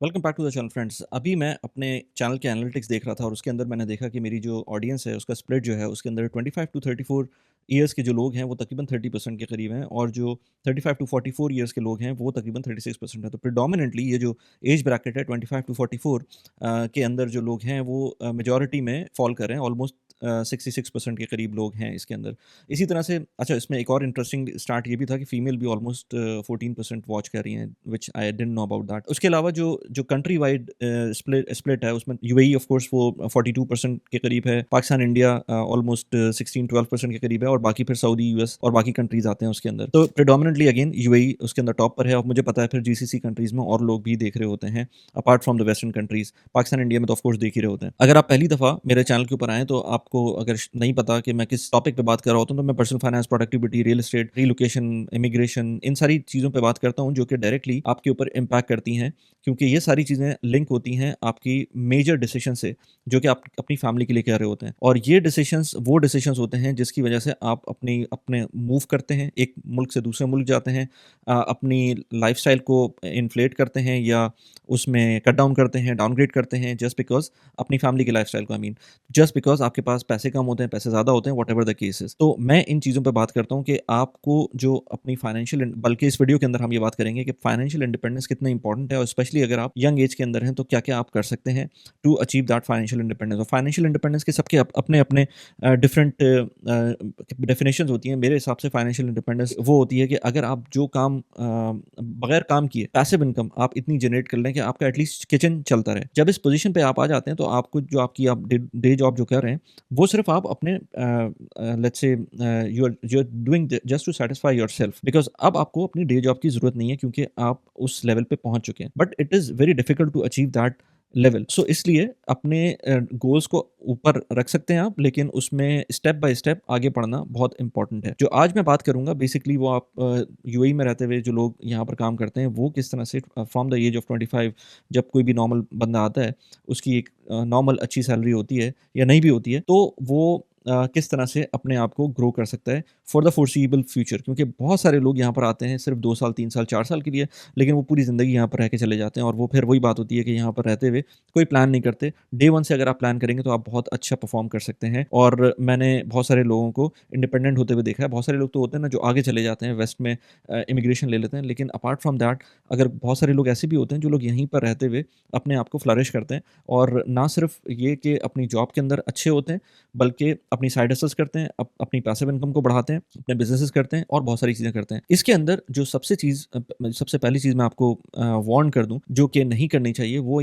Welcome back to the channel friends. अभी मैं अपने चैनल के एनालिटिक्स देख रहा था और उसके अंदर मैंने देखा कि मेरी जो ऑडियंस है उसका स्प्लिट जो है उसके अंदर 25 टू 34 ईयर्स के जो लोग हैं वो तकरीबन 30% के करीब हैं और जो 35 टू 44 ईयर्स के लोग हैं वो तकरीबन 36% है। तो प्रिडोमिनेंटली ये जो एज ब्रैकेट है 25 टू 44 के अंदर जो लोग हैं वो मेजॉरिटी में फॉल कर रहे हैं। ऑलमोस्ट 66% के करीब लोग हैं इसके अंदर। इसी तरह से अच्छा, इसमें एक और इंटरेस्टिंग स्टार्ट ये भी था कि फीमेल भी ऑलमोस्ट 14% वॉच कर रही हैं, which I didn't know about that. उसके अलावा जो जो कंट्री वाइड स्प्लिट है उसमें यूएई ऑफ कोर्स वो 42% के करीब है। पाकिस्तान, इंडिया ऑलमोस्ट 16-12% के करीब है और बाकी फिर सऊदी, यूएस और बाकी कंट्रीज आते हैं उसके अंदर। तो प्रेडोमिनेंटली अगेन यूएई उसके अंदर टॉप पर है और मुझे पता है फिर जीसीसी कंट्रीज में और लोग भी देख रहे होते हैं apart from the western countries. Pakistan, India में तो ऑफ कोर्स देख ही रहे होते हैं। अगर आप पहली दफ़ा मेरे चैनल के ऊपर आएँ तो आपको अगर नहीं पता कि मैं किस टॉपिक पे बात कर रहा होता हूँ, तो मैं personal finance, productivity, real estate, relocation, immigration, इन सारी चीज़ों पे बात करता हूँ जो कि डायरेक्टली आपके ऊपर इम्पैक्ट करती हैं, क्योंकि ये सारी चीज़ें लिंक होती हैं आपकी मेजर डिसीजन से जो कि आप अपनी फैमिली के लिए कर रहे होते हैं। और ये डिसीजंस वो डिसीजंस होते हैं जिसकी वजह से आप अपनी अपने मूव करते हैं, एक मुल्क से दूसरे मुल्क जाते हैं, अपनी लाइफस्टाइल को इन्फ्लेट करते हैं या उसमें कट डाउन करते हैं, डाउनग्रेड करते हैं जस्ट बिकॉज़ अपनी फैमिली की लाइफस्टाइल को, आई मीन जस्ट बिकॉज़ आपके पास पैसे कम होते हैं, पैसे ज़्यादा होते हैं, व्हाटएवर द केस इज़। तो मैं इन चीज़ों पे बात करता हूँ कि आपको जो अपनी फाइनेंशियल इन बल्कि इस वीडियो के अंदर हम ये बात करेंगे कि फाइनेंशियल इंडिपेंडेंस कितना इंपॉर्टेंट है और स्पेशली अगर आप यंग एज के अंदर हैं तो क्या-क्या आप कर सकते हैं to achieve that financial independence. और फाइनेंशियल इंडिपेंडेंस के सबके अपने-अपने डिफरेंट डेफिनिशंस होती हैं। मेरे हिसाब से फाइनेंशियल इंडिपेंडेंस वो होती है कि अगर आप जो काम बगैर काम किए पैसिव इनकम आप इतनी जनरेट कर लें कि आपका एटलीस्ट किचन चलता रहे। जब इस पोज़ीशन पे आप आ जाते हैं तो आपको जो आपकी आप डे जॉब जो कर रहे हैं वो सिर्फ़ आप अपने लेट्स से you are doing just to satisfy yourself, because अब आपको अपनी डे जॉब की ज़रूरत नहीं है क्योंकि आप उस लेवल पे पहुँच चुके हैं। But it is very difficult to achieve that level. So इसलिए अपने गोल्स को ऊपर रख सकते हैं आप, लेकिन उसमें स्टेप बाय स्टेप आगे बढ़ना बहुत इंपॉर्टेंट है। जो आज मैं बात करूँगा बेसिकली वो आप यूएई में रहते हुए जो लोग यहाँ पर काम करते हैं वो किस तरह से फ्रॉम द एज ऑफ 25 जब कोई भी नॉर्मल बंदा आता है उसकी एक नॉर्मल अच्छी सैलरी होती है या नहीं भी होती है, तो वो किस तरह से अपने आप को ग्रो कर सकता है फॉर द फोर्सिएबल फ्यूचर। क्योंकि बहुत सारे लोग यहाँ पर आते हैं सिर्फ 2 साल, 3 साल, 4 साल के लिए, लेकिन वो पूरी ज़िंदगी यहाँ पर रह के चले जाते हैं और वो फिर वही बात होती है कि यहाँ पर रहते हुए कोई प्लान नहीं करते। डे 1 से अगर आप प्लान करेंगे तो आप बहुत अच्छा परफ़ॉर्म कर सकते हैं। और मैंने बहुत सारे लोगों को इंडिपेंडेंट होते हुए देखा है। बहुत सारे लोग तो होते हैं ना जो आगे चले जाते हैं, वेस्ट में इमिग्रेशन ले लेते हैं, लेकिन अपार्ट फ्रॉम दैट अगर बहुत सारे लोग ऐसे भी होते हैं जो लोग यहीं पर रहते हुए अपने आप को फ्लरिश करते हैं और ना सिर्फ ये कि अपनी जॉब के अंदर अच्छे होते हैं, बल्कि अपनी साइड हसल्स करते हैं, अपनी पैसिव इनकम को बढ़ाते हैं, अपने बिज़नेसेस करते हैं और बहुत सारी चीज़ें करते हैं। इसके अंदर जो सबसे पहली चीज़ मैं आपको वार्न कर दूँ, जो कि नहीं करनी चाहिए, वो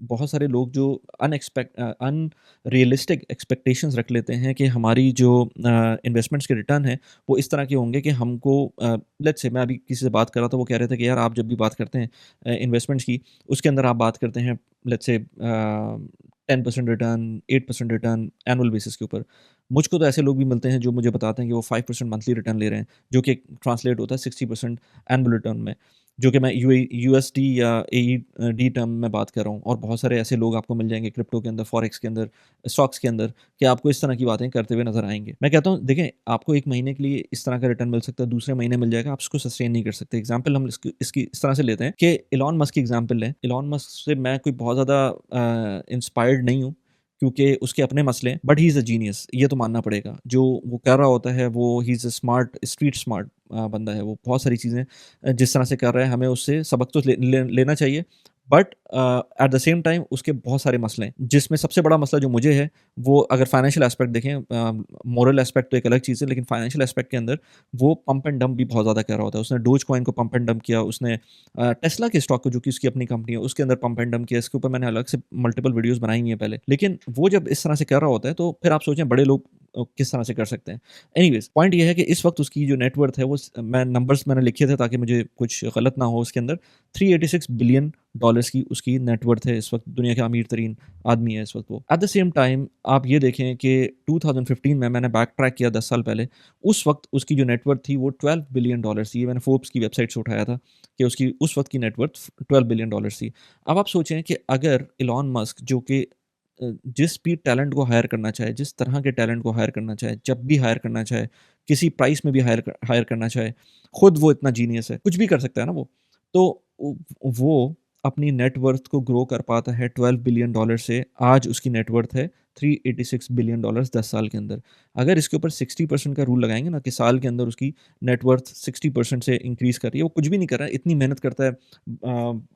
बहुत सारे लोग जो अनरियलिस्टिक एक्सपेक्टेशंस रख लेते हैं कि हमारी जो इन्वेस्टमेंट्स के रिटर्न हैं, वो इस तरह के होंगे कि हमको लेट्स से मैं अभी किसी से बात कर रहा था, वो कह रहे थे कि यार आप जब भी बात करते हैं इन्वेस्टमेंट्स की, उसके अंदर आप बात करते हैं let's say 10% return, 8% return annual basis के ऊपर। मुझको तो ऐसे लोग भी मिलते हैं जो मुझे बताते हैं कि वो 5% मंथली रिटर्न ले रहे हैं, जो कि ट्रांसलेट होता है 60% एनुअल रिटर्न में, जो कि मैं यूएसडी या एईडी टर्म में बात कर रहा हूँ। और बहुत सारे ऐसे लोग आपको मिल जाएँगे क्रिप्टो के अंदर, फॉरेक्स के अंदर, स्टॉक्स के अंदर, कि आपको इस तरह की बातें करते हुए नज़र आएँगे। मैं कहता हूँ देखें, आपको 1 महीने के लिए इस तरह का रिटर्न मिल सकता है, दूसरे महीने मिल जाएगा, आप इसको सस्टेन नहीं कर सकते। एग्ज़ाम्पल हम इसकी इस तरह से लेते हैं कि इलॉन मस्क की एग्ज़ाम्पल लें। इलॉन मस्क से मैं कोई बहुत ज़्यादा इंस्पायर्ड नहीं हूँ, क्योंकि उसके अपने मसले हैं, but he is a genius, ये तो मानना पड़ेगा। जो वो कर रहा होता है वो he is a smart, street smart बंदा है। वो बहुत सारी चीज़ें जिस तरह से कर रहा है हमें उससे सबक तो लेना चाहिए, but at the same time उसके बहुत सारे मसले हैं, जिसमें सबसे बड़ा मसला जो मुझे है वो अगर फाइनेंशियल एस्पेक्ट देखें, मोरल एस्पेक्ट तो एक अलग चीज़ है, लेकिन फाइनेंशियल एस्पेक्ट के अंदर वो पंप एंड डंप भी बहुत ज़्यादा कर रहा होता है। उसने डोज कॉइन को पंप एंड डंप किया, उसने टेस्ला के स्टॉक को जो कि उसकी अपनी कंपनी है उसके अंदर पंप एंड डंप किया। इसके ऊपर मैंने अलग से मल्टीपल वीडियोज़ बनाई हुई हैं पहले। लेकिन वो जब इस तरह से कर रहा होता है तो फिर आप सोचें बड़े लोग किस तरह से कर सकते हैं। एनीवेज़ पॉइंट ये है कि इस वक़्त उसकी जो नेटवर्थ है वो मैं नंबर्स मैंने लिखे थे ताकि मुझे कुछ गलत ना हो उसके अंदर। $386 बिलियन की उसकी नेटवर्थ है इस वक़्त, दुनिया का अमीर तरीन आदमी है इस वक़्त वो। एट द सेम टाइम आप ये देखें कि 2015 में मैंने बैक ट्रैक किया 10 साल पहले, उस वक़्त उसकी जो नेटवर्थ थी वो $12 बिलियन थी। ये मैंने फोर्ब्स की वेबसाइट से उठाया था कि उसकी उस वक़्त की नेटवर्थ $12 बिलियन थी। अब आप सोचें कि अगर इलॉन मस्क जो कि जिस भी टैलेंट को हायर करना चाहे, जिस तरह के टैलेंट को हायर करना चाहे, जब भी हायर करना चाहे, किसी प्राइस में भी हायर करना चाहे, खुद वो इतना जीनियस है, कुछ भी कर सकता है ना वो। तो वो अपनी नेट वर्थ को ग्रो कर पाता है $12 बिलियन से, आज उसकी नेट वर्थ है $386 बिलियन 10 साल के अंदर। अगर इसके ऊपर 60% का रूल लगाएँगे ना कि साल के अंदर उसकी नेट वर्थ 60% से इंक्रीज़ कर रही है, वो कुछ भी नहीं कर रहा है, इतनी मेहनत करता है,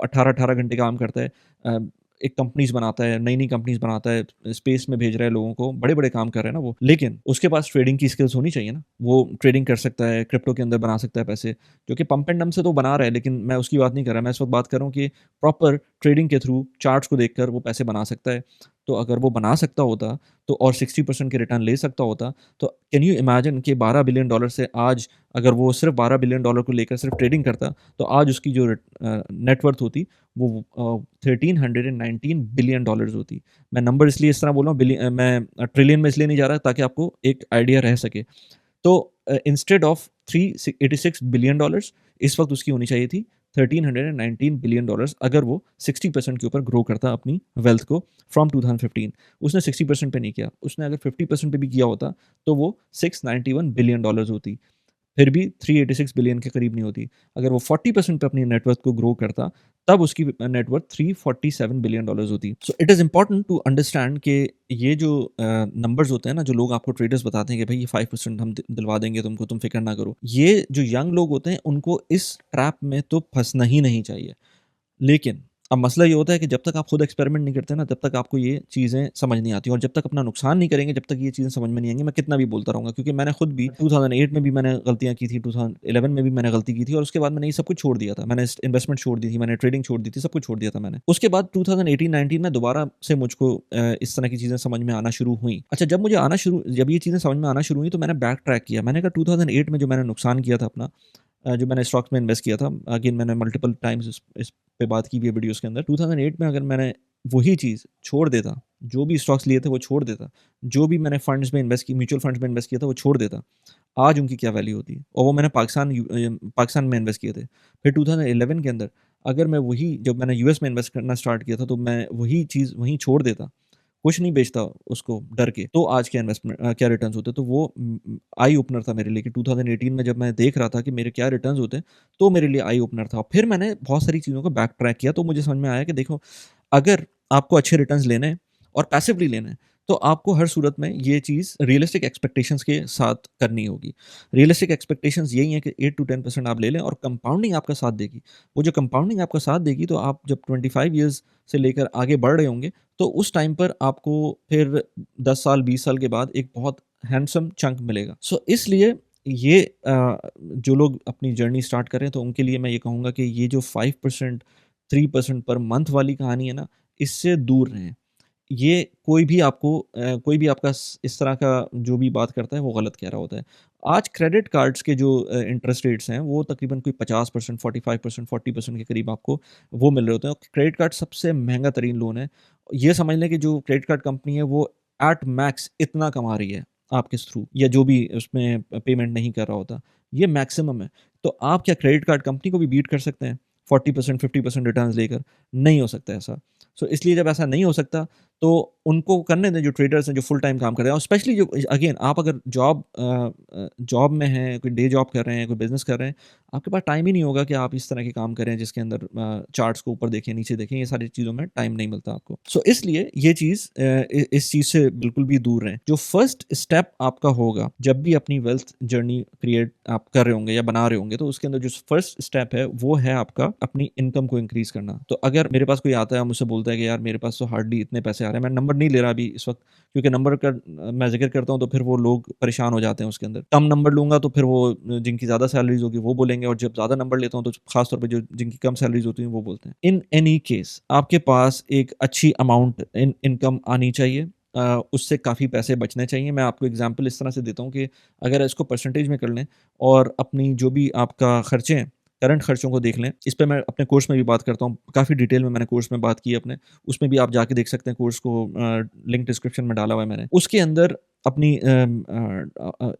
18-18 घंटे काम करता है, अ, एक कंपनीज़ बनाता है, नई-नई कंपनीज़ बनाता है, स्पेस में भेज रहा है लोगों को, बड़े-बड़े काम कर रहा है ना वो। लेकिन उसके पास ट्रेडिंग की स्किल्स होनी चाहिए ना, वो ट्रेडिंग कर सकता है, क्रिप्टो के अंदर बना सकता है पैसे, जो कि पंप एंड डंप से तो बना रहा है, लेकिन मैं उसकी बात नहीं कर रहा, मैं इस वक़्त बात कर रहा हूँ कि प्रॉपर ट्रेडिंग के थ्रू चार्ट्स को देखकर वो पैसे बना सकता है। तो अगर वो बना सकता होता तो और 60% के रिटर्न ले सकता होता, तो कैन यू इमेजिन कि $12 बिलियन से आज अगर वो सिर्फ़ $12 बिलियन को लेकर सिर्फ़ ट्रेडिंग करता, तो आज उसकी जो नेट वर्थ होती वो 1319 बिलियन डॉलर्स होती। मैं नंबर इसलिए इस तरह बोल रहा हूँ, मैं ट्रिलियन में इसलिए नहीं जा रहा ताकि आपको एक आइडिया रह सके। तो इंस्टेड ऑफ 386 बिलियन डॉलर्स इस वक़्त उसकी होनी चाहिए थी 1319 बिलियन डॉलर्स, अगर वो 60% के ऊपर ग्रो करता अपनी वेल्थ को फ्रॉम 2015। उसने 60% पे नहीं किया, उसने अगर 50% पे भी किया होता, तो वो 691 बिलियन डॉलर्स होती। फिर भी 386 बिलियन के करीब नहीं होती। अगर वो 40% पे अपनी नेट वर्थ को ग्रो करता, तब उसकी नेट वर्थ 347 बिलियन डॉलर्स होती। So it is important to understand कि ये जो नंबर्स होते हैं ना, जो लोग आपको ट्रेडर्स बताते हैं कि भई ये 5% हम दिलवा देंगे तुमको, तुम फ़िक्र ना करो। ये जो यंग लोग होते हैं, उनको इस ट्रैप में तो फँसना ही नहीं चाहिए। लेकिन अब मसला ये होता है कि जब तक आप खुद एक्सपेरिमेंट नहीं करते ना, तब तक आपको ये चीज़ें समझ नहीं आती, और जब तक अपना नुकसान नहीं करेंगे, जब तक ये चीज़ें समझ में नहीं आएँगी, मैं कितना भी बोलता रहूँगा, क्योंकि मैंने खुद भी 2008 में भी मैंने गलतियाँ की थी, 2011 में भी मैंने गलती की थी, और उसके बाद मैंने ये सब कुछ छोड़ दिया था। मैंने इन्वेस्टमेंट छोड़ दी थी, मैंने ट्रेडिंग छोड़ दी थी, सब कुछ छोड़ दिया था मैंने। उसके बाद 2018-19 में दोबारा से मुझको इस तरह की चीज़ें समझ में आना शुरू हुई। अच्छा, जब ये चीज़ें समझ में आना शुरू हुई, तो मैंने बैक ट्रैक किया। मैंने कहा 2008 में जो मैंने नुकसान किया था अपना, जो मैंने स्टॉक्स में इन्वेस्ट किया था, अगेन मैंने मल्टीपल टाइम्स इस पे बात की भी है वीडियोज़ के अंदर। 2008 में अगर मैंने वही चीज़ छोड़ देता, जो भी स्टॉक्स लिए थे वो छोड़ देता, जो भी मैंने फंड्स में इन्वेस्ट की, म्यूचुअल फंड्स में इन्वेस्ट किया था वो छोड़ देता, आज उनकी क्या वैल्यू होती? और वो मैंने पाकिस्तान में इन्वेस्ट किए थे। फिर 2011 के अंदर अगर मैं वही, जब मैंने यूएस में इन्वेस्ट करना स्टार्ट किया था, तो मैं वही चीज़ वहीं छोड़ देता, कुछ नहीं बेचता उसको डर के, तो आज क्या क्या रिटर्न्स होते। तो वो आई ओपनर था मेरे लिए कि 2018 में जब मैं देख रहा था कि मेरे क्या रिटर्न्स होते हैं, तो मेरे लिए आई ओपनर था। फिर मैंने बहुत सारी चीज़ों को बैक ट्रैक किया, तो मुझे समझ में आया कि देखो, अगर आपको अच्छे रिटर्न्स लेने हैं और पैसिवली लेने हैं, तो आपको हर सूरत में ये चीज़ रियलिस्टिक एक्सपेक्टेशंस के साथ करनी होगी। रियलिस्टिक एक्सपेक्टेशंस यही है कि 8 टू 10% आप ले लें, और कंपाउंडिंग आपका साथ देगी। वो जो कंपाउंडिंग आपका साथ देगी, तो आप जब 25 इयर्स से लेकर आगे बढ़ रहे होंगे, तो उस टाइम पर आपको फिर 10 साल, 20 साल के बाद एक बहुत हैंडसम चंक मिलेगा। सो इसलिए ये जो लोग अपनी जर्नी स्टार्ट कर रहे हैं, तो उनके लिए मैं ये कहूँगा कि ये जो 5%, 3% पर मंथ वाली कहानी है ना, इससे दूर रहें। ये कोई भी आपका इस तरह का जो भी बात करता है, वो गलत कह रहा होता है। आज क्रेडिट कार्ड्स के जो इंटरेस्ट रेट्स हैं, वो तकरीबन कोई 50%, 45%, 40% के करीब आपको वो मिल रहे होते हैं, और क्रेडिट कार्ड सबसे महँगा तरीन लोन है। ये समझ लें कि जो क्रेडिट कार्ड कंपनी है, वो एट मैक्स इतना कमा रही है आपके थ्रू, या जो भी उसमें पेमेंट नहीं कर रहा होता, ये मैक्सिमम है। तो आप क्या क्रेडिट कार्ड कंपनी को भी बीट कर सकते हैं 40%, 50% रिटर्न्स लेकर? नहीं हो सकता ऐसा। सो इसलिए जब ऐसा नहीं हो सकता, तो उनको करने दें, जो ट्रेडर्स हैं, जो फुल टाइम काम कर रहे हैं, और स्पेशली जो अगेन आप अगर जॉब में हैं, कोई डे जॉब कर रहे हैं, कोई बिज़नेस कर रहे हैं, आपके पास टाइम ही नहीं होगा कि आप इस तरह के काम करें जिसके अंदर चार्ट्स को ऊपर देखें, नीचे देखें, ये सारी चीज़ों में टाइम नहीं मिलता आपको। सो इसलिए ये चीज़ इस चीज़ से बिल्कुल भी दूर रहें। जो फर्स्ट स्टेप आपका होगा, जब भी अपनी वेल्थ जर्नी क्रिएट आप कर रहे होंगे या बना रहे होंगे, तो उसके अंदर जो फर्स्ट स्टेप है, वो है आपका अपनी इनकम को इंक्रीज़ करना। तो अगर मेरे पास कोई आता है, मुझसे बोलता है कि यार मेरे पास तो हार्डली इतने पैसे आ रहे हैं, मैं नंबर नहीं ले रहा अभी इस वक़्त, क्योंकि नंबर का मैं ज़िक्र करता हूँ तो फिर वो लोग परेशान हो जाते हैं उसके अंदर। कम नंबर लूँगा तो फिर वो जिनकी ज़्यादा सैलरीज़ होगी वो बोलेंगे, और जब ज़्यादा नंबर लेता हूँ तो ख़ास तौर पे जो जिनकी कम सैलरीज़ होती हैं वो बोलते हैं। इन एनी केस आपके पास एक अच्छी अमाउंट इनकम आनी चाहिए। उससे काफ़ी पैसे बचने चाहिए। मैं आपको एग्ज़ाम्पल इस तरह से देता हूँ कि अगर इसको परसेंटेज में कर लें, और अपनी जो भी आपका खर्चे हैं, करंट खर्चों को देख लें। इस पे मैं अपने कोर्स में भी बात करता हूँ। काफ़ी डिटेल में मैंने कोर्स में बात की है अपने। उसमें भी आप जाके देख सकते हैं कोर्स को, लिंक डिस्क्रिप्शन में डाला हुआ है मैंने। उसके अंदर अपनी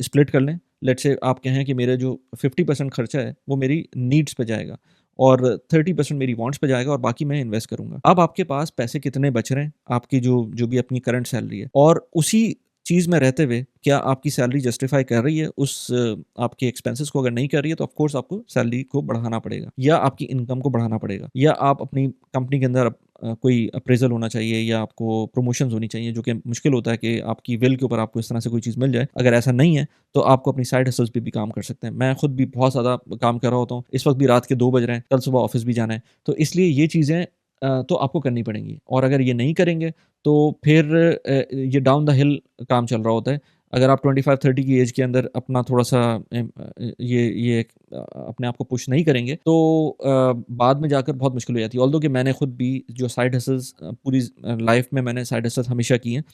स्प्लिट कर लें। लेट्स से आप कहें कि मेरा जो 50% खर्चा है, वो मेरी नीड्स पे जाएगा, और 30% मेरी वांट्स पे जाएगा, और बाकी मैं इन्वेस्ट करूँगा। अब आपके पास पैसे कितने बच रहे हैं, आपकी जो जो भी अपनी करंट सैलरी है, और उसी चीज़ में रहते हुए क्या आपकी सैलरी जस्टिफ़ाई कर रही है उस आपके एक्सपेंसेस को? अगर नहीं कर रही है तो ऑफ़ कोर्स आपको सैलरी को बढ़ाना पड़ेगा या आपकी इनकम को बढ़ाना पड़ेगा या आप अपनी कंपनी के अंदर कोई अप्रेज़ल होना चाहिए या आपको प्रमोशंस होनी चाहिए, जो कि मुश्किल होता है कि आपकी विल के ऊपर आपको इस तरह से कोई चीज़ मिल जाए। अगर ऐसा नहीं है तो आपको अपनी साइड हसल्स पे भी काम कर सकते हैं। मैं खुद भी बहुत ज़्यादा काम कर रहा होता हूँ। इस वक़्त भी रात के 2 बज रहे हैं, कल सुबह ऑफ़िस भी जाना है। तो इसलिए ये चीज़ें तो आपको करनी पड़ेंगी और अगर ये नहीं करेंगे तो फिर ये डाउन द हिल काम चल रहा होता है। अगर आप 25-30 की एज के अंदर अपना थोड़ा-सा ये अपने आप को पुश नहीं करेंगे तो बाद में जाकर बहुत मुश्किल हो जाती है। ऑल्दो कि मैंने खुद भी जो साइड हसल्स पूरी लाइफ़ में मैंने साइड हसल हमेशा की हैं।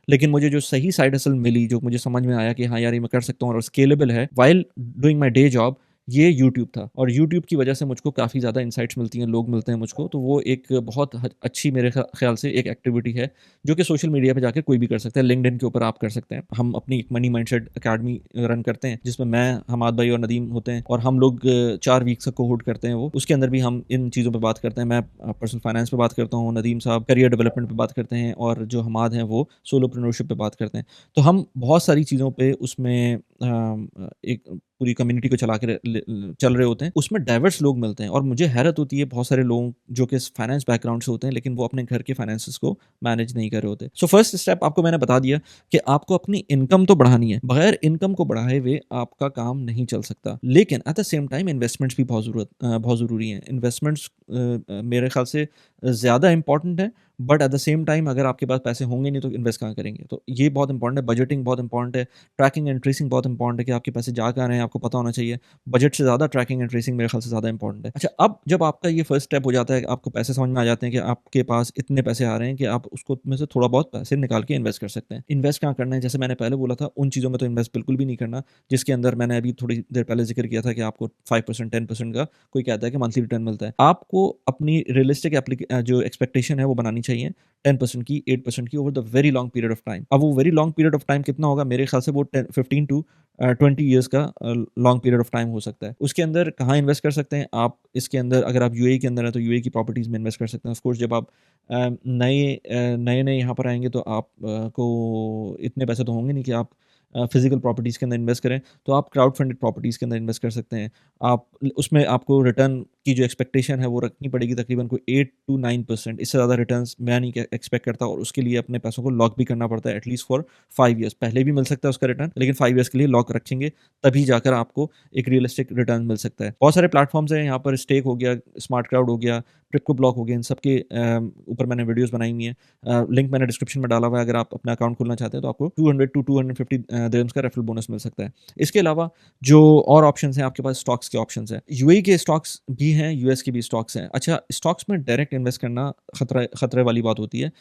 लेकिन मुझे जो सही साइड हसल मिली, जो मुझे समझ में आया कि हाँ यार, ये मैं कर सकता हूँ और स्केलेबल है while doing my day job, ये यूट्यूब था और यूट्यूब की वजह से मुझको काफ़ी ज़्यादा इनसाइट्स मिलती हैं, लोग मिलते हैं मुझको, तो वो एक बहुत अच्छी मेरे ख़्याल से एक एक्टिविटी है, जो कि सोशल मीडिया पे जाके कोई भी कर सकता है। लिंक्डइन के ऊपर आप कर सकते हैं। हम अपनी एक मनी माइंडसेट अकेडमी रन करते हैं, जिसमें मैं, हमाद भाई और नदीम होते हैं और हम लोग 4 वीक्स का कोहोर्ट करते हैं वो। उसके अंदर भी हम इन चीज़ों पे बात करते हैं। मैं पर्सनल फाइनेंस पे बात करता हूँ, नदीम साहब करियर डेवलपमेंट पे बात करते हैं और जो हमाद हैं वो सोलोप्रेन्योरशिप पे बात करते हैं। तो हम बहुत सारी चीज़ों पे उसमें एक पूरी कम्युनिटी को चला के चल रहे होते हैं। उसमें डाइवर्स लोग मिलते हैं और मुझे हैरत होती है बहुत सारे लोग जो कि फाइनेंस बैकग्राउंड से होते हैं, लेकिन वो अपने घर के फाइनेंसेस को मैनेज नहीं कर रहे होते। सो फर्स्ट स्टेप आपको मैंने बता दिया कि आपको अपनी इनकम तो बढ़ानी है। बगैर इनकम को बढ़ाए हुए आपका काम नहीं चल सकता। लेकिन at the same time investments भी बहुत ज़रूरी हैं। इन्वेस्टमेंट्स मेरे ख्याल से ज़्यादा इम्पोर्टेंट है, but at the same time अगर आपके पास पैसे होंगे नहीं तो इन्वेस्ट कहाँ करेंगे? तो ये बहुत इंपॉर्टेंट है। बजटिंग बहुत इंपॉर्टेंट है। ट्रैकिंग एंड ट्रेसिंग बहुत इंपॉर्टेंट है कि आपके पैसे जा कहाँ रहे हैं, आपको पता होना चाहिए। बजट से ज़्यादा ट्रैकिंग एंड ट्रेसिंग मेरे ख्याल से ज़्यादा इंपॉर्टेंट है। अच्छा, अब जब आपका ये फर्स्ट स्टेप हो जाता है, आपको पैसे समझ में आ जाते हैं कि आपके पास इतने पैसे आ रहे हैं कि आप उसको में से थोड़ा बहुत पैसे निकाल के इन्वेस्ट कर सकते हैं। इन्वेस्ट कहाँ करना है? जैसे मैंने पहले बोला था, उन चीज़ों में तो इन्वेस्ट बिल्कुल भी नहीं करना, जिसके अंदर मैंने अभी थोड़ी देर पहले ज़िक्र किया था कि आपको 5% 10% का कोई कहता है कि मंथली रिटर्न मिलता है। आपको अपनी रियलिस्टिक जो एक्सपेक्टेशन है वो बनानी चाहिए 10% की, 8% की over the very long period of time. अब वो very long period of time कितना होगा? मेरे ख्याल से वो 15 टू 20 ईयर्स का लॉन्ग पीरियड ऑफ टाइम हो सकता है। उसके अंदर कहाँ इन्वेस्ट कर सकते हैं आप? इसके अंदर अगर आप यूएई के अंदर हैं तो यूएई की प्रॉपर्टीज़ में इन्वेस्ट कर सकते हैं। ऑफ कोर्स जब आप नए-नए यहाँ पर आएँगे तो आप को इतने पैसे तो होंगे नहीं कि आप फिज़िकल प्रॉपर्टीज़ के अंदर इन्वेस्ट करें, तो आप क्राउड फंडेड प्रॉपर्टीज़ के अंदर इन्वेस्ट कर सकते हैं। आप उसमें आपको रिटर्न की जो एक्सपेक्टेशन है वो रखनी पड़ेगी तकरीबन कोई 8 टू 9%, इससे ज़्यादा रिटर्न्स मैं नहीं एक्सपेक्ट करता और उसके लिए अपने पैसों को लॉक भी करना पड़ता है एटलीस्ट फॉर 5 ईयर्स। पहले भी मिल सकता है उसका रिटर्न, लेकिन 5 ईयर्स के लिए लॉक रखेंगे, तभी जाकर आपको एक रियलिस्टिक रिटर्न मिल सकता है। बहुत सारे प्लेटफ़ॉर्म्स हैं यहाँ पर, स्टेक हो गया, स्मार्ट क्राउड हो गया, क्रिप्टो ब्लॉक हो गया, इन सब के ऊपर मैंने वीडियोज़ बनाई हुई हैं। लिंक मैंने डिस्क्रिप्शन में डाला हुआ है, अगर आप अपना अकाउंट खोलना चाहते हैं तो आपको 200 टू 250 दिरहम्स का रेफरल बोनस मिल सकता है। इसके अलावा जो और ऑप्शंस हैं, आपके पास स्टॉक्स के ऑप्शंस हैं। यूएई के स्टॉक्स भी हैं, यूएस के भी स्टॉक्स हैं। अच्छा, स्टॉक्स में डायरेक्ट इन्वेस्ट करना खतरे वाली बात होती है,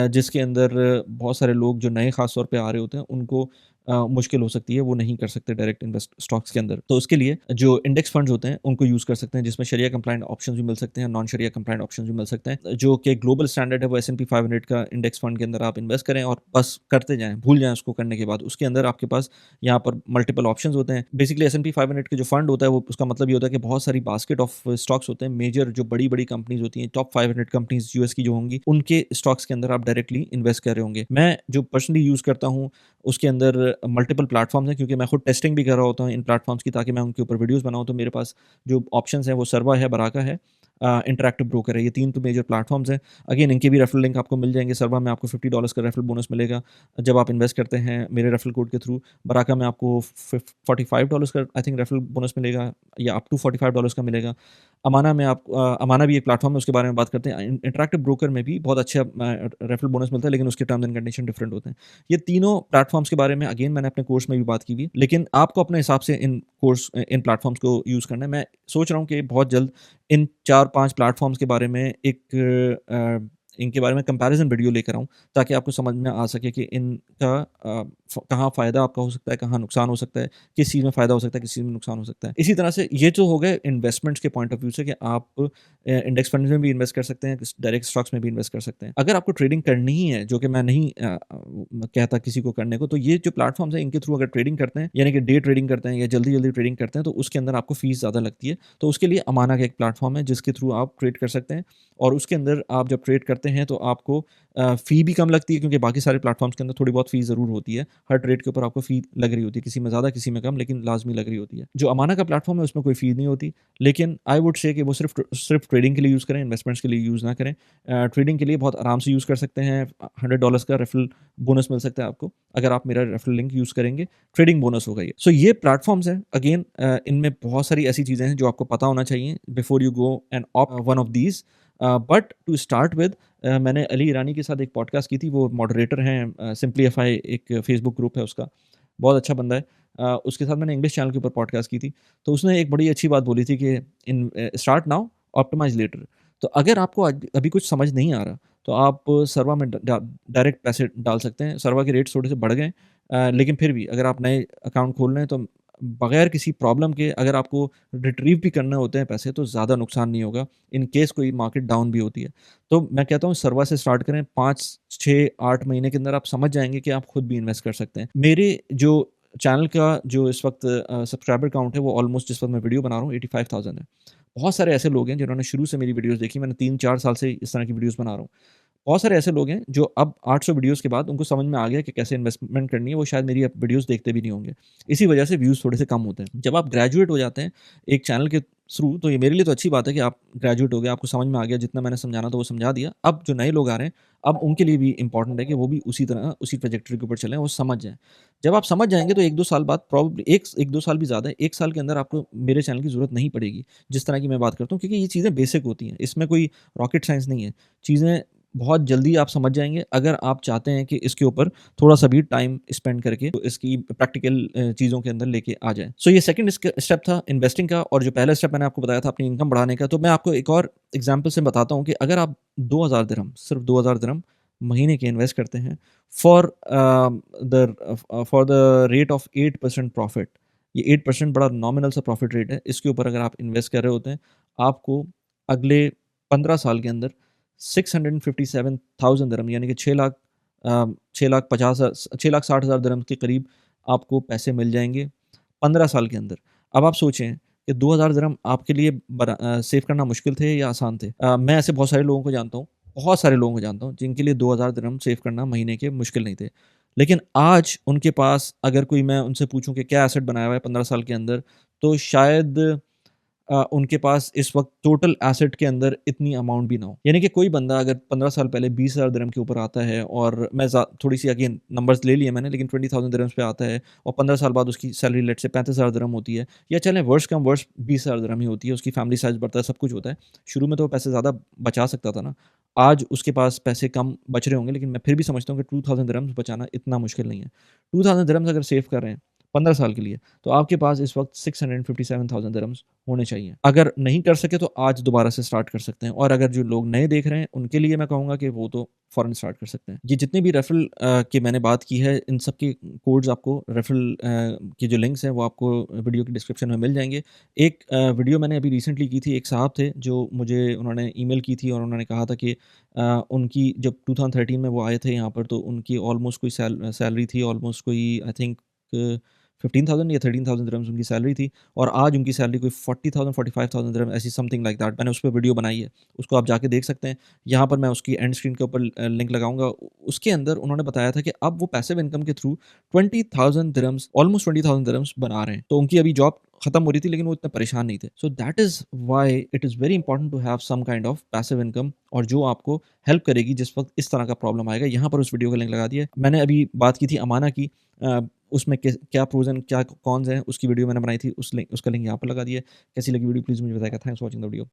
जिसके अंदर बहुत सारे लोग जो नए ख़ास तौर पे आ रहे होते हैं, उनको मुश्किल हो सकती है, वो नहीं कर सकते डायरेक्ट इन्वेस्ट स्टॉक्स के अंदर। तो उसके लिए जो इंडेक्स फंड्स होते हैं, उनको यूज़ कर सकते हैं, जिसमें शरिया कंप्लायंट ऑप्शंस भी मिल सकते हैं, नॉन शरिया कंप्लायंट ऑप्शंस भी मिल सकते हैं। जो कि ग्लोबल स्टैंडर्ड है, वो एस एंड पी 500 का इंडेक्स फंड के अंदर आप इन्वेस्ट करें और बस करते जाएँ, भूल जाएँ उसको करने के बाद। उसके अंदर आपके पास यहाँ पर मल्टीपल ऑप्शंस होते हैं। बेसिकली एस एंड पी 500 के जो फंड होता है, वो उसका मतलब ये होता है कि बहुत सारी बास्केट ऑफ स्टॉक्स होते हैं। मेजर जो बड़ी-बड़ी कंपनीज़ होती हैं, टॉप 500 कंपनीज़ यूएस की जो होंगी, उनके स्टॉक्स के अंदर आप डायरेक्टली इन्वेस्ट कर रहे होंगे। मैं जो पर्सनली यूज़ करता हूँ, उसके अंदर मल्टीपल प्लेटफ़ॉर्म्स हैं, क्योंकि मैं खुद टेस्टिंग भी कर रहा होता हूँ इन प्लेटफ़ॉर्म्स की, ताकि मैं उनके ऊपर वीडियोज़ बनाऊँ। तो मेरे पास जो ऑप्शंस हैं वो सर्वा है, बराका है, इंटरैक्टिव ब्रोकर है। ये 3 तो मेजर प्लेटफ़ॉर्म्स हैं। अगेन इनके भी रेफरल लिंक आपको मिल जाएँगे। सर्वा में आपको $50 का रेफरल बोनस मिलेगा जब आप इन्वेस्ट करते हैं मेरे रेफरल कोड के थ्रू। बराका में आपको $45 का आई थिंक रेफरल बोनस मिलेगा, या अप टू $45 का मिलेगा। अमाना में अमाना भी एक प्लेटफ़ॉर्म है, उसके बारे में बात करते हैं। इंटरैक्टिव ब्रोकर में भी बहुत अच्छा रेफरल बोनस मिलता है, लेकिन उसके टर्म्स एंड कंडीशन डिफरेंट होते हैं। ये तीनों प्लेटफ़ॉर्म्स के बारे में अगेन मैंने अपने कोर्स में भी बात की हुई है, लेकिन आपको अपने हिसाब से इन प्लेटफ़ॉर्म्स को यूज़ करना है। मैं सोच रहा हूँ कि बहुत जल्द इन 4-5 प्लेटफ़ॉर्म्स के बारे में इनके बारे में कंपैरिज़न वीडियो लेकर आऊँ, ताकि आपको समझ में आ सके कि इनका कहाँ फ़ायदा आपका हो सकता है, कहाँ नुकसान हो सकता है, किस चीज़ में फ़ायदा हो सकता है, किस चीज़ में नुकसान हो सकता है। इसी तरह से ये तो हो गए इन्वेस्टमेंट्स के पॉइंट ऑफ व्यू से कि आप इंडेक्स फंड्स में भी इन्वेस्ट कर सकते हैं, डायरेक्ट स्टॉक्स में भी इन्वेस्ट कर सकते हैं। अगर आपको ट्रेडिंग करनी ही है, जो कि मैं नहीं कहता किसी को करने को, तो ये जो प्लेटफ़ॉर्म्स हैं, इनके थ्रू अगर ट्रेडिंग करते हैं, यानी कि डे ट्रेडिंग करते हैं या जल्दी-जल्दी ट्रेडिंग करते हैं, तो उसके अंदर आपको फ़ीस ज़्यादा लगती है। तो उसके लिए अमाना का एक प्लेटफ़ॉर्म है, जिसके थ्रू आप ट्रेड कर सकते हैं और उसके अंदर आप जब ट्रेड करते हैं तो आपको फ़ी भी कम लगती है, क्योंकि बाकी सारे प्लेटफ़ॉर्म्स के अंदर थोड़ी बहुत फ़ीस ज़रूर होती है। हर ट्रेड के ऊपर आपको फ़ी लग रही होती है, किसी में ज़्यादा, किसी में कम, लेकिन लाज़मी लग रही होती है। जो अमाना का प्लेटफ़ॉर्म है उसमें कोई फ़ी नहीं होती, लेकिन आई वुड से कि वो सिर्फ़ ट्रेडिंग के लिए यूज़ करें, इन्वेस्टमेंट्स के लिए यूज़ ना करें। ट्रेडिंग के लिए बहुत आराम से यूज़ कर सकते हैं, $100 का रेफ़रल बोनस मिल सकता है आपको, अगर आप मेरा रेफ़रल लिंक यूज़ करेंगे, ट्रेडिंग बोनस होगा ये। सो ये प्लेटफ़ॉर्म्स हैं, अगेन इनमें बहुत सारी ऐसी चीज़ें हैं जो आपको पता होना चाहिए before you go and opt one of these. But to start with मैंने अली ईरानी के साथ एक पॉडकास्ट की थी, वो मॉडरेटर हैं सिम्पली एफआई एक फ़ेसबुक ग्रुप है उसका, बहुत अच्छा बंदा है। उसके साथ मैंने इंग्लिश चैनल के ऊपर पॉडकास्ट की थी, तो उसने एक बड़ी अच्छी बात बोली थी कि स्टार्ट नाउ ऑप्टिमाइज़ लेटर। तो अगर आपको अभी कुछ समझ नहीं आ रहा, तो आप सर्वा में डायरेक्ट पैसे डाल सकते हैं। सर्वा के रेट्स थोड़े से बढ़ गए, लेकिन फिर भी अगर आप नए अकाउंट खोल रहे हैं तो बगैर किसी प्रॉब्लम के अगर आपको रिट्रीव भी करने होते हैं पैसे, तो ज़्यादा नुकसान नहीं होगा, इन केस कोई मार्केट डाउन भी होती है। तो मैं कहता हूँ सर्वा से स्टार्ट करें, 5, 6, 8 महीने के अंदर आप समझ जाएँगे कि आप खुद भी इन्वेस्ट कर सकते हैं। मेरे जो चैनल का जो इस वक़्त सब्सक्राइबर काउंट है, वो ऑलमोस्ट जिस वक़्त मैं वीडियो बना रहा हूँ 85,000 है। बहुत सारे ऐसे लोग हैं जिन्होंने शुरू से मेरी वीडियोज़ देखी, मैंने 3-4 साल से इस तरह की वीडियोज़ बना रहा हूँ। बहुत सारे ऐसे लोग हैं जो अब 800 वीडियोज़ के बाद उनको समझ में आ गया कि कैसे इन्वेस्टमेंट करनी है, वो शायद मेरी अब वीडियोज़ देखते भी नहीं होंगे। इसी वजह से व्यूज़ थोड़े से कम होते हैं। जब आप ग्रेजुएट हो जाते हैं एक चैनल के थ्रू, तो ये मेरे लिए तो अच्छी बात है कि आप ग्रेजुएट हो गए, आपको समझ में आ गया, जितना मैंने समझाना था वो समझा दिया। अब जो नए लोग आ रहे हैं, अब उनके लिए भी इम्पोर्टेंट है कि वो भी उसी तरह उसी ट्रैजेक्टरी के ऊपर चलें, वो समझ जाएँ। जब आप समझ जाएँगे तो 1-2 साल बाद प्रोबब्ली 1-2 साल भी ज़्यादा है, 1 साल के अंदर आपको मेरे चैनल की ज़रूरत नहीं पड़ेगी, जिस तरह की मैं बात करता हूँ, क्योंकि ये चीज़ें बेसिक होती हैं। इसमें कोई रॉकेट साइंस नहीं है। चीज़ें बहुत जल्दी आप समझ जाएँगे, अगर आप चाहते हैं कि इसके ऊपर थोड़ा-सा भी टाइम स्पेंड करके तो इसकी प्रैक्टिकल चीज़ों के अंदर लेके आ जाएँ। सो ये सेकंड स्टेप था इन्वेस्टिंग का, और जो पहला स्टेप मैंने आपको बताया था अपनी इनकम बढ़ाने का, तो मैं आपको एक और एग्ज़ाम्पल से बताता हूँ कि अगर आप 2000 दिरहम, सिर्फ़ 2000 दिरहम महीने के इन्वेस्ट करते हैं for for the rate of 8% profit, ये 8% बड़ा नॉमिनल सा प्रॉफिट रेट है। इसके ऊपर अगर आप इन्वेस्ट कर रहे होते हैं, आपको अगले 15 साल के अंदर 657,000 दिरहम, यानी कि 6 लाख 6,60,000 दिरहम के करीब आपको पैसे मिल जाएँगे 15 साल के अंदर। अब आप सोचें कि 2000 दिरहम आपके लिए सेव करना मुश्किल थे या आसान थे? मैं ऐसे बहुत सारे लोगों को जानता हूँ, बहुत सारे लोगों को जानता हूँ जिनके लिए 2000 दिरहम सेव करना महीने के मुश्किल नहीं थे। लेकिन आज उनके पास, अगर कोई मैं उनसे पूछूँ कि क्या एसेट बनाया हुआ है 15 साल के अंदर, तो शायद उनके पास इस वक़्त टोटल एसेट के अंदर इतनी अमाउंट भी ना हो। यानी कि कोई बंदा अगर 15 साल पहले 20,000 दिरहम के ऊपर आता है, और मैं थोड़ी-सी अगेन नंबर्स ले लिए मैंने, लेकिन 20,000 दिरहम्स पे आता है और 15 साल बाद उसकी सैलरी लेट्स से 35,000 दिरहम होती है, या चलें वर्स्ट कम वर्स्ट 20,000 दिरहम ही होती है, उसकी फैमिली साइज़ बढ़ता है, सब कुछ होता है। शुरू में तो वो पैसे ज़्यादा बचा सकता था ना, आज उसके पास पैसे कम बच रहे होंगे, लेकिन मैं फिर भी समझता हूँ कि 2000 दिरहम्स बचाना इतना मुश्किल नहीं है। 2000 दिरहम्स अगर सेव कर रहे हैं 15 साल के लिए, तो आपके पास इस वक़्त 657,000 दिरहम्स होने चाहिए। अगर नहीं कर सके तो आज दोबारा से स्टार्ट कर सकते हैं, और अगर जो लोग नए देख रहे हैं उनके लिए मैं कहूँगा कि वो तो फ़ौरन स्टार्ट कर सकते हैं। ये जितने भी रेफ़रल की मैंने बात की है, इन सब के कोड्स आपको रेफ़रल के जो लिंक्स हैं वो आपको वीडियो के डिस्क्रिप्शन में मिल जाएँगे। एक वीडियो मैंने अभी रिसेंटली की थी, एक साहब थे जो मुझे उन्होंने ईमेल की थी और उन्होंने कहा था कि उनकी जब 2013 में वो आए थे यहाँ पर, तो उनकी ऑलमोस्ट कोई सैलरी थी ऑलमोस्ट कोई आई थिंक 15,000 या 13,000 दिरहम्स उनकी सैलरी थी, और आज उनकी सैलरी कोई 40,000 45,000 दिरहम, ऐसी समथिंग लाइक दैट। मैंने उस पे वीडियो बनाई है, उसको आप जाके देख सकते हैं। यहाँ पर मैं उसकी एंड स्क्रीन के ऊपर लिंक लगाऊँगा। उसके अंदर उन्होंने बताया था कि अब वो पैसिव इनकम के थ्रू 20,000 दिरहम्स, ऑलमोस्ट 20,000 दिरहम्स बना रहे हैं। तो उनकी अभी जॉब खत्म हो रही थी, लेकिन वो इतने परेशान नहीं थे। So that is why it is very important to have some kind of passive income, और जो आपको हेल्प करेगी जिस वक़्त इस तरह का प्रॉब्लम आएगा। यहाँ पर उस वीडियो का लिंक लगा दिया है। मैंने अभी बात की थी अमाना की, अ, उसमें क्या प्रोज़ एंड क्या कॉन्स हैं, उसकी वीडियो मैंने बनाई थी, उसका लिंक यहाँ पर लगा दिया है। कैसी लगी वीडियो प्लीज़ मुझे बताइएगा। Thanks for watching the video.